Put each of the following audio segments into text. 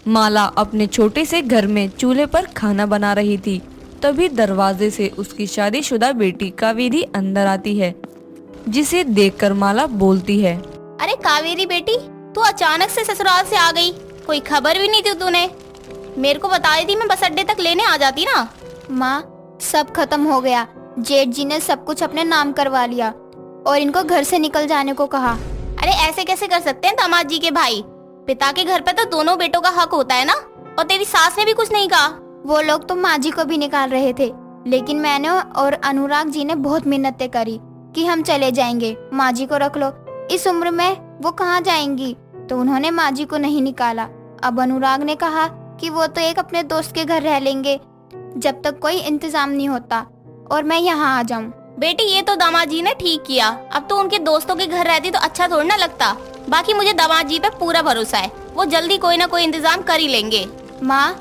माला अपने छोटे से घर में चूल्हे पर खाना बना रही थी। तभी दरवाजे से उसकी शादीशुदा बेटी कावेरी अंदर आती है, जिसे देखकर माला बोलती है, अरे कावेरी बेटी, तू अचानक से ससुराल से आ गई, कोई खबर भी नहीं थी तूने। मेरे को बता दी मैं बस अड्डे तक लेने आ जाती ना। माँ, सब खत्म हो गया। जेठ जी ने सब कुछ अपने नाम करवा लिया और इनको घर से निकल जाने को कहा। अरे ऐसे कैसे कर सकते हैं दामाद जी के भाई? पिता के घर पे तो दोनों बेटों का हक होता है ना। और तेरी सास ने भी कुछ नहीं कहा? वो लोग तो माँ जी को भी निकाल रहे थे, लेकिन मैंने और अनुराग जी ने बहुत मिन्नतें करी कि हम चले जाएंगे, माँ जी को रख लो, इस उम्र में वो कहाँ जाएंगी। तो उन्होंने माँ जी को नहीं निकाला। अब अनुराग ने कहा कि वो तो एक अपने दोस्त के घर रह लेंगे जब तक कोई इंतजाम नहीं होता और मैं यहाँ आ जाऊँ। बेटी, ये तो दामाद जी ने ठीक किया। अब तो उनके दोस्तों के घर रहती तो अच्छा थोड़ा ना लगता। बाकी मुझे दामाद जी पे पूरा भरोसा है, वो जल्दी कोई ना कोई इंतजाम कर ही लेंगे। माँ,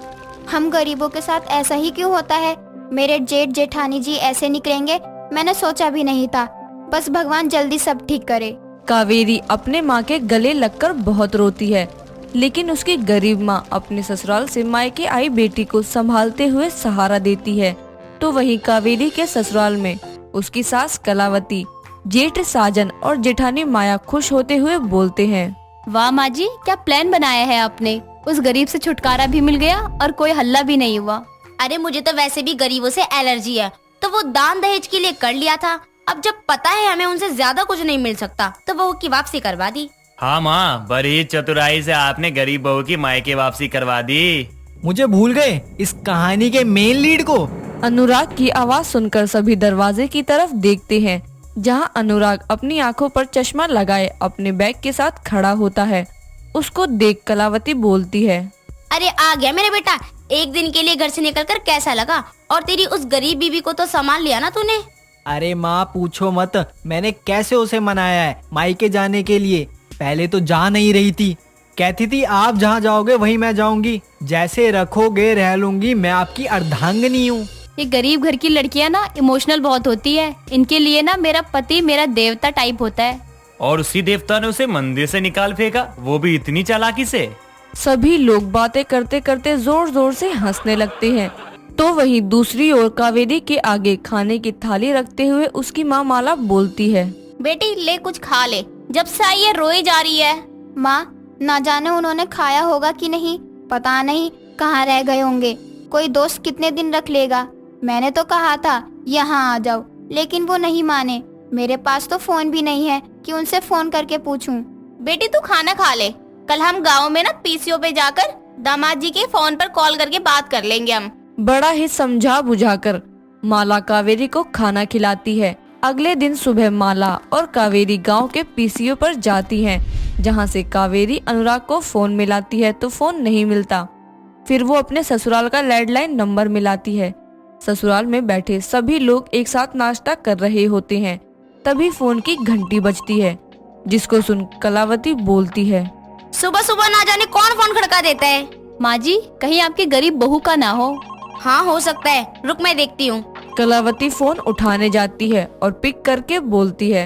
हम गरीबों के साथ ऐसा ही क्यों होता है? मेरे जेठ जेठानी जी ऐसे निकलेंगे मैंने सोचा भी नहीं था। बस भगवान जल्दी सब ठीक करे। कावेरी अपने माँ के गले लगकर बहुत रोती है, लेकिन उसकी गरीब माँ अपने ससुराल से मायके आई बेटी को संभालते हुए सहारा देती है। तो वहीं कावेरी के ससुराल में उसकी सास कलावती, जेठ साजन और जेठानी माया खुश होते हुए बोलते हैं, वाह माँ जी, क्या प्लान बनाया है आपने। उस गरीब से छुटकारा भी मिल गया और कोई हल्ला भी नहीं हुआ। अरे मुझे तो वैसे भी गरीबों से एलर्जी है, तो वो दान दहेज के लिए कर लिया था। अब जब पता है हमें उनसे ज्यादा कुछ नहीं मिल सकता, तो वो की वापसी करवा दी। हाँ माँ, बड़ी चतुराई से आपने गरीब बहू की मायके वापसी करवा दी। मुझे भूल गए इस कहानी के मेन लीड को। अनुराग की आवाज सुनकर सभी दरवाजे की तरफ देखते हैं, जहां अनुराग अपनी आंखों पर चश्मा लगाए अपने बैग के साथ खड़ा होता है। उसको देख कलावती बोलती है, अरे आ गया मेरा बेटा, एक दिन के लिए घर से निकलकर कैसा लगा? और तेरी उस गरीब बीबी को तो संभाल लिया ना तूने? अरे माँ पूछो मत, मैंने कैसे उसे मनाया है मायके जाने के लिए। पहले तो जा नहीं रही थी, कहती थी आप जहाँ जाओगे वहीं मैं जाऊंगी, जैसे रखोगे रह लूंगी, मैं आपकी अर्धांगिनी हूँ। ये गरीब घर की लड़कियां ना इमोशनल बहुत होती है। इनके लिए ना मेरा पति मेरा देवता टाइप होता है। और उसी देवता ने उसे मंदिर से निकाल फेंका, वो भी इतनी चालाकी से। सभी लोग बातें करते करते जोर जोर से हंसने लगते हैं। तो वहीं दूसरी ओर कावेरी के आगे खाने की थाली रखते हुए उसकी माँ माला बोलती है, बेटी ले कुछ खा ले, जब से आई है रोई जा रही है। माँ, ना जाने उन्होंने खाया होगा कि नहीं, पता नहीं कहाँ रह गए होंगे। कोई दोस्त कितने दिन रख लेगा। मैंने तो कहा था यहाँ आ जाओ, लेकिन वो नहीं माने। मेरे पास तो फोन भी नहीं है कि उनसे फोन करके पूछूं। बेटी तू खाना खा ले, कल हम गाँव में ना पीसीओ पे जाकर दामाद जी के फोन पर कॉल करके बात कर लेंगे हम। बड़ा ही समझा बुझाकर माला कावेरी को खाना खिलाती है। अगले दिन सुबह माला और कावेरी गांव के पीसीओ पर जाती हैं, जहां से कावेरी अनुराग को फोन मिलाती है तो फोन नहीं मिलता। फिर वो अपने ससुराल का लैंडलाइन नंबर मिलाती है। ससुराल में बैठे सभी लोग एक साथ नाश्ता कर रहे होते हैं। तभी फोन की घंटी बजती है, जिसको सुन कलावती बोलती है, सुबह सुबह ना जाने कौन फोन खड़का देता है। माँ जी, कहीं आपकी गरीब बहू का ना हो। हाँ हो सकता है, रुक मैं देखती हूँ। कलावती फोन उठाने जाती है और पिक करके बोलती है,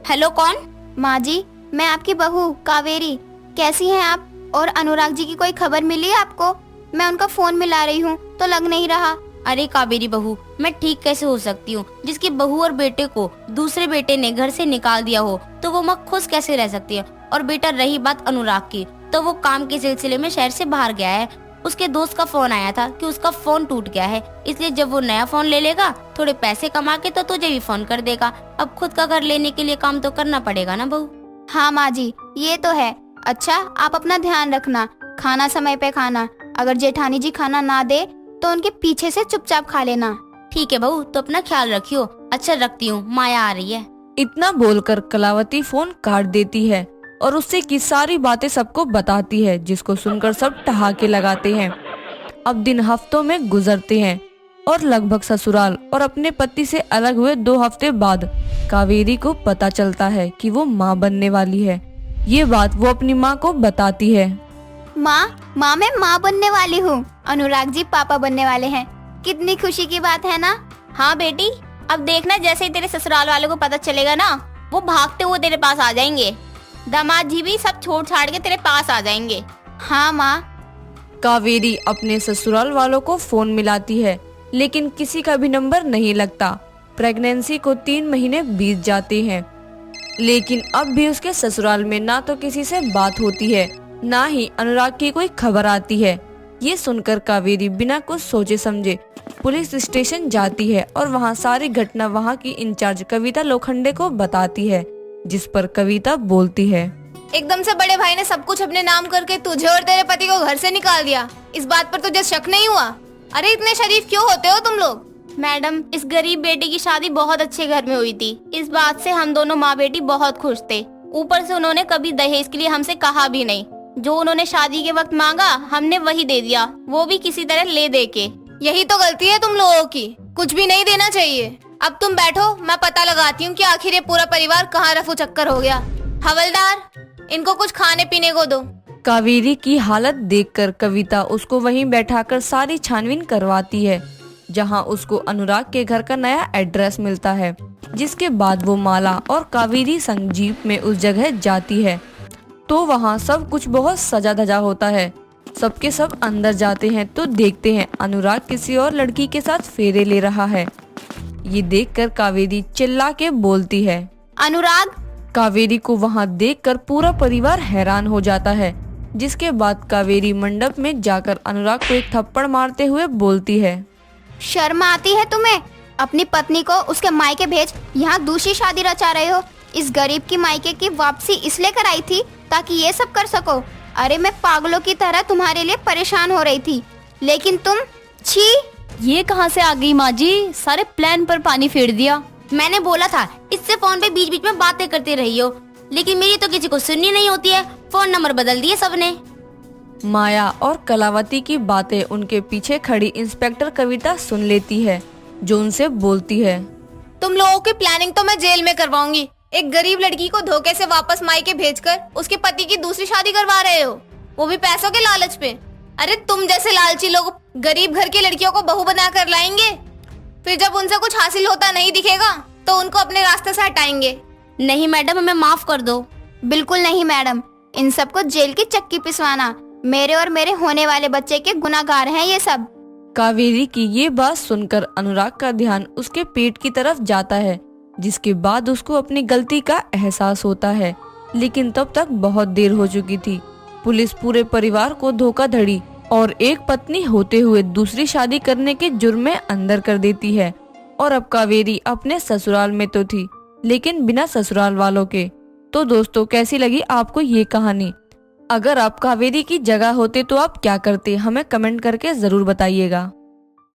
हेलो कौन? माँ जी, मैं आपकी बहू कावेरी, कैसी हैं आप? और अनुराग जी की कोई खबर मिली है आपको? मैं उनका फोन मिला रही हूँ तो लग नहीं रहा। अरे कावेरी बहू, मैं ठीक कैसे हो सकती हूँ? जिसकी बहू और बेटे को दूसरे बेटे ने घर से निकाल दिया हो, तो वो माँ खुश कैसे रह सकती है? और बेटा रही बात अनुराग की, तो वो काम के सिलसिले में शहर से बाहर गया है। उसके दोस्त का फोन आया था कि उसका फोन टूट गया है, इसलिए जब वो नया फोन ले लेगा थोड़े पैसे कमा के तो तुझे भी फोन कर देगा। अब खुद का घर लेने के लिए काम तो करना पड़ेगा ना बहू। हाँ माँ जी, ये तो है। अच्छा, आप अपना ध्यान रखना, खाना समय पे खाना। अगर जेठानी जी खाना ना दे तो उनके पीछे से चुपचाप खा लेना। ठीक है बहू, तो अपना ख्याल रखियो। अच्छा रखती हूँ, माया आ रही है। इतना बोलकर कलावती फोन काट देती है और उससे की सारी बातें सबको बताती है, जिसको सुनकर सब ठहाके लगाते हैं। अब दिन हफ्तों में गुजरते हैं और लगभग ससुराल और अपने पति से अलग हुए 2 हफ्ते बाद कावेरी को पता चलता है कि वो माँ बनने वाली है। ये बात वो अपनी माँ को बताती है। माँ, मैं माँ बनने वाली हूँ। अनुराग जी पापा बनने वाले हैं। कितनी खुशी की बात है ना? हाँ बेटी, अब देखना जैसे ही तेरे ससुराल वालों को पता चलेगा ना, वो भागते हुए तेरे पास आ जाएंगे। दामाद जी भी सब छोड़ छाड़ के तेरे पास आ जाएंगे। हाँ माँ। कावेरी अपने ससुराल वालों को फोन मिलाती है, लेकिन किसी का भी नंबर नहीं लगता। प्रेगनेंसी को 3 महीने बीत जाते हैं, लेकिन अब भी उसके ससुराल में ना तो किसी से बात होती है, ना ही अनुराग की कोई खबर आती है। ये सुनकर कावेरी बिना कुछ सोचे समझे पुलिस स्टेशन जाती है और वहाँ सारी घटना वहाँ की इंचार्ज कविता लोखंडे को बताती है, जिस पर कविता बोलती है, एकदम से बड़े भाई ने सब कुछ अपने नाम करके तुझे और तेरे पति को घर से निकाल दिया। इस बात पर तुझे शक नहीं हुआ? अरे इतने शरीफ क्यों होते हो तुम लोग? मैडम, इस गरीब बेटे की शादी बहुत अच्छे घर में हुई थी। इस बात से हम दोनों माँ बेटी बहुत खुश थे। ऊपर से उन्होंने कभी दहेज के लिए हमसे कहा भी नहीं। जो उन्होंने शादी के वक्त मांगा हमने वही दे दिया, वो भी किसी तरह ले दे के। यही तो गलती है तुम लोगों की, कुछ भी नहीं देना चाहिए। अब तुम बैठो, मैं पता लगाती हूँ कि आखिर ये पूरा परिवार कहाँ रफू चक्कर हो गया। हवलदार, इनको कुछ खाने पीने को दो। कावेरी की हालत देखकर कविता उसको वहीं बैठाकर सारी छानबीन करवाती है, जहां उसको अनुराग के घर का नया एड्रेस मिलता है। जिसके बाद वो माला और कावेरी संग जीप में उस जगह जाती है, तो वहां सब कुछ बहुत सजा धजा होता है। सबके सब अंदर जाते हैं तो देखते हैं अनुराग किसी और लड़की के साथ फेरे ले रहा है। ये देखकर कावेरी चिल्ला के बोलती है, अनुराग। कावेरी को वहां देखकर पूरा परिवार हैरान हो जाता है। जिसके बाद कावेरी मंडप में जाकर अनुराग को एक थप्पड़ मारते हुए बोलती है, शर्म आती है तुम्हें? अपनी पत्नी को उसके मायके भेज यहाँ दूसरी शादी रचा रहे हो। इस गरीब की मायके की वापसी इसलिए कराई थी ताकि ये सब कर सको। अरे मैं पागलों की तरह तुम्हारे लिए परेशान हो रही थी, लेकिन तुम छी। ये कहाँ से आ गई माँ जी? सारे प्लान पर पानी फेर दिया। मैंने बोला था इससे फोन पे बीच बीच में बातें करते रही हो, लेकिन मेरी तो किसी को सुननी नहीं होती है। फोन नंबर बदल दिए सबने। माया और कलावती की बातें उनके पीछे खड़ी इंस्पेक्टर कविता सुन लेती है, जो उनसे बोलती है, तुम लोगों की प्लानिंग तो मैं जेल में करवाऊंगी। एक गरीब लड़की को धोखे से वापस मायके भेजकर उसके पति की दूसरी शादी करवा रहे हो, वो भी पैसों के लालच पे। अरे तुम जैसे लालची लोग गरीब घर की लड़कियों को बहू बना कर लाएंगे, फिर जब उनसे कुछ हासिल होता नहीं दिखेगा तो उनको अपने रास्ते से हटाएंगे। नहीं मैडम, हमें माफ कर दो। बिल्कुल नहीं मैडम, इन सबको जेल की चक्की पिसवाना। मेरे और मेरे होने वाले बच्चे के गुनाहगार हैं ये सब। कावेरी की ये बात सुनकर अनुराग का ध्यान उसके पेट की तरफ जाता है, जिसके बाद उसको अपनी गलती का एहसास होता है। लेकिन तब तक बहुत देर हो चुकी थी। पुलिस पूरे परिवार को धोखाधड़ी और एक पत्नी होते हुए दूसरी शादी करने के जुर्म में अंदर कर देती है। और अब कावेरी अपने ससुराल में तो थी, लेकिन बिना ससुराल वालों के। तो दोस्तों, कैसी लगी आपको ये कहानी? अगर आप कावेरी की जगह होते तो आप क्या करते? हमें कमेंट करके जरूर बताइएगा।